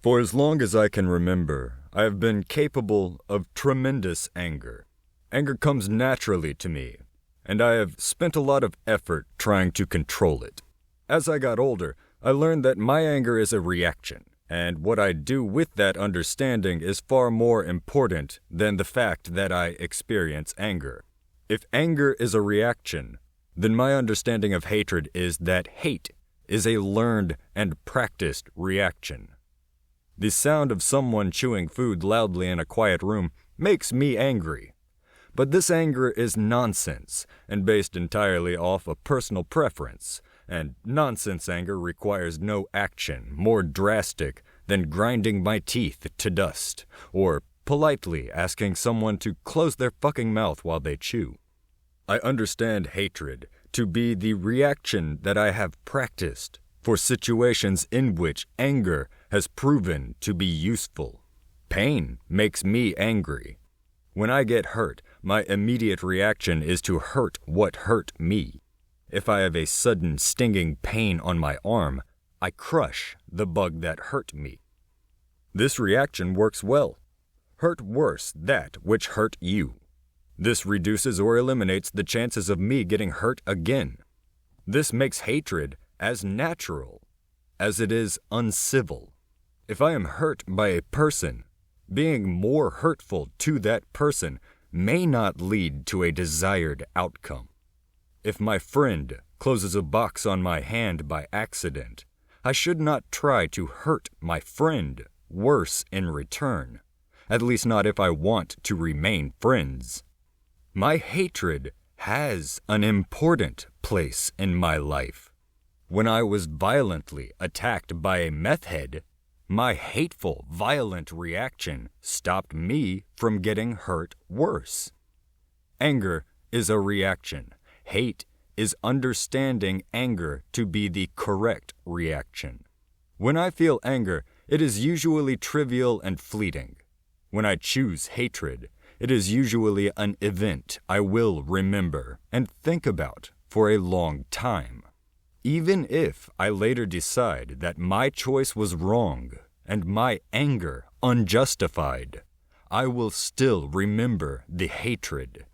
For as long as I can remember, I have been capable of tremendous anger. Anger comes naturally to me, and I have spent a lot of effort trying to control it. As I got older, I learned that my anger is a reaction, and what I do with that understanding is far more important than the fact that I experience anger. If anger is a reaction, then my understanding of hatred is that hate is a learned and practiced reaction. The sound of someone chewing food loudly in a quiet room makes me angry. But this anger is nonsense and based entirely off a personal preference, and nonsense anger requires no action more drastic than grinding my teeth to dust or politely asking someone to close their fucking mouth while they chew. I understand hatred to be the reaction that I have practiced for situations in which anger has proven to be useful. Pain makes me angry. When I get hurt, my immediate reaction is to hurt what hurt me. If I have a sudden stinging pain on my arm, I crush the bug that hurt me. This reaction works well. Hurt worse that which hurt you. This reduces or eliminates the chances of me getting hurt again. This makes hatred as natural as it is uncivil. If I am hurt by a person, being more hurtful to that person may not lead to a desired outcome. If my friend closes a box on my hand by accident, I should not try to hurt my friend worse in return, at least not if I want to remain friends. My hatred has an important place in my life. When I was violently attacked by a meth head, my hateful, violent reaction stopped me from getting hurt worse. Anger is a reaction. Hate is understanding anger to be the correct reaction. When I feel anger, it is usually trivial and fleeting. When I choose hatred, it is usually an event I will remember and think about for a long time. Even if I later decide that my choice was wrong and my anger unjustified, I will still remember the hatred.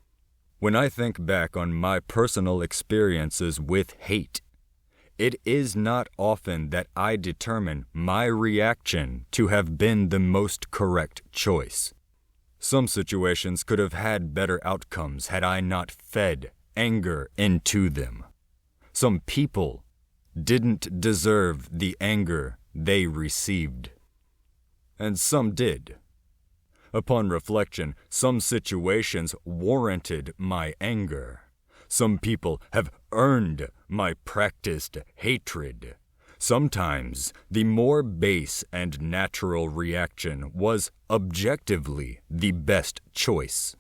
When I think back on my personal experiences with hate, it is not often that I determine my reaction to have been the most correct choice. Some situations could have had better outcomes had I not fed anger into them. Some people didn't deserve the anger they received. And some did. Upon reflection, some situations warranted my anger. Some people have earned my practiced hatred. Sometimes the more base and natural reaction was objectively the best choice.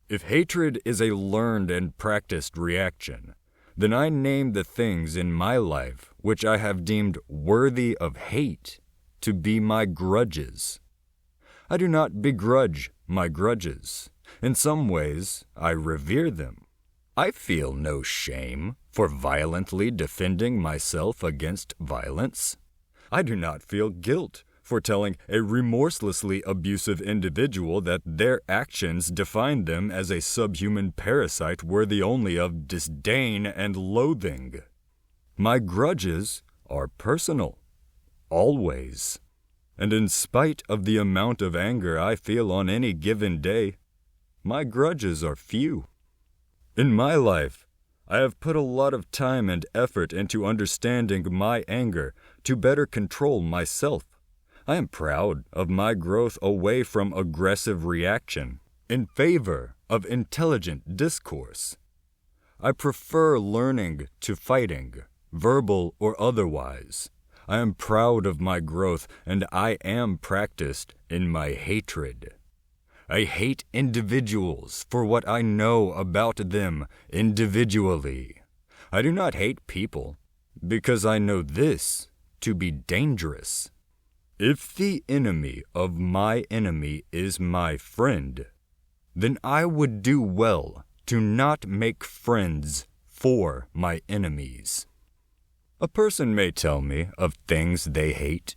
If hatred is a learned and practiced reaction, then I name the things in my life which I have deemed worthy of hate to be my grudges. I do not begrudge my grudges. In some ways, I revere them. I feel no shame for violently defending myself against violence. I do not feel guilt for telling a remorselessly abusive individual that their actions define them as a subhuman parasite worthy only of disdain and loathing. My grudges are personal, always. And in spite of the amount of anger I feel on any given day, my grudges are few. In my life, I have put a lot of time and effort into understanding my anger to better control myself. I am proud of my growth away from aggressive reaction in favor of intelligent discourse. I prefer learning to fighting, verbal or otherwise. I am proud of my growth, and I am practiced in my hatred. I hate individuals for what I know about them individually. I do not hate people because I know this to be dangerous. If the enemy of my enemy is my friend, then I would do well to not make friends for my enemies. A person may tell me of things they hate.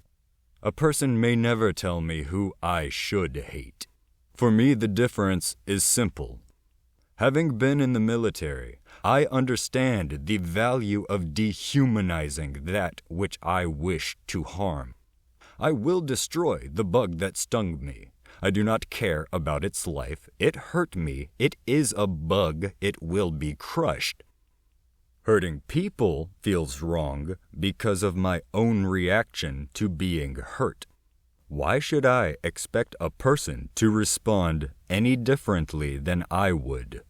A person may never tell me who I should hate. For me, the difference is simple. Having been in the military, I understand the value of dehumanizing that which I wish to harm. I will destroy the bug that stung me. I do not care about its life. It hurt me. It is a bug. It will be crushed. Hurting people feels wrong because of my own reaction to being hurt. Why should I expect a person to respond any differently than I would?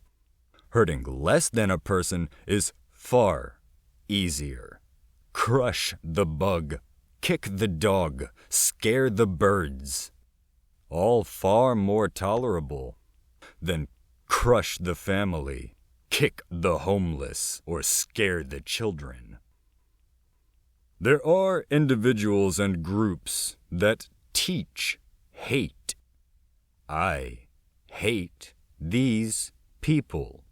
Hurting less than a person is far easier. Crush the bug. Kick the dog, scare the birds. All far more tolerable than crush the family, kick the homeless, or scare the children. There are individuals and groups that teach hate. I hate these people.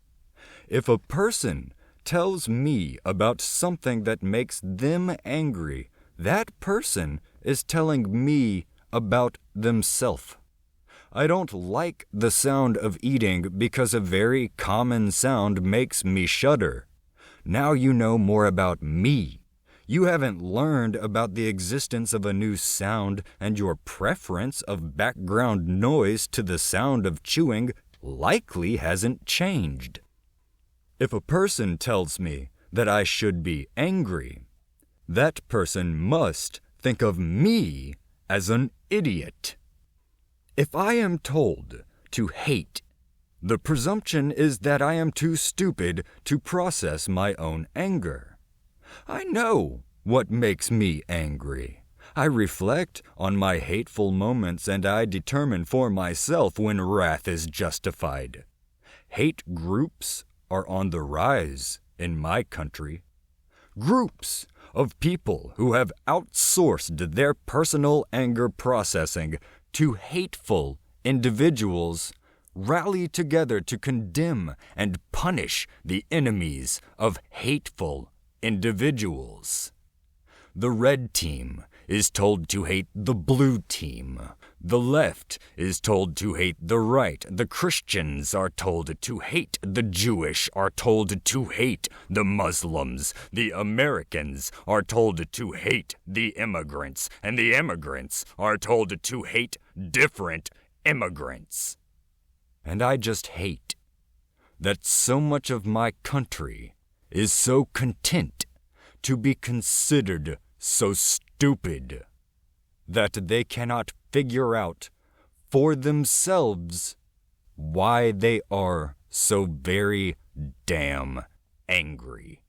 If a person tells me about something that makes them angry, that person is telling me about themselves. I don't like the sound of eating because a very common sound makes me shudder. Now you know more about me. You haven't learned about the existence of a new sound, and your preference of background noise to the sound of chewing likely hasn't changed. If a person tells me that I should be angry, that person must think of me as an idiot. If I am told to hate, the presumption is that I am too stupid to process my own anger. I know what makes me angry. I reflect on my hateful moments and I determine for myself when wrath is justified. Hate groups are on the rise in my country. Groups of people who have outsourced their personal anger processing to hateful individuals rally together to condemn and punish the enemies of hateful individuals. The red team is told to hate the blue team. The left is told to hate the right. The Christians are told to hate the Jewish, are told to hate the Muslims. The Americans are told to hate the immigrants. And the immigrants are told to hate different immigrants. And I just hate that so much of my country is so content to be considered so stupid that they cannot figure out for themselves why they are so very damn angry.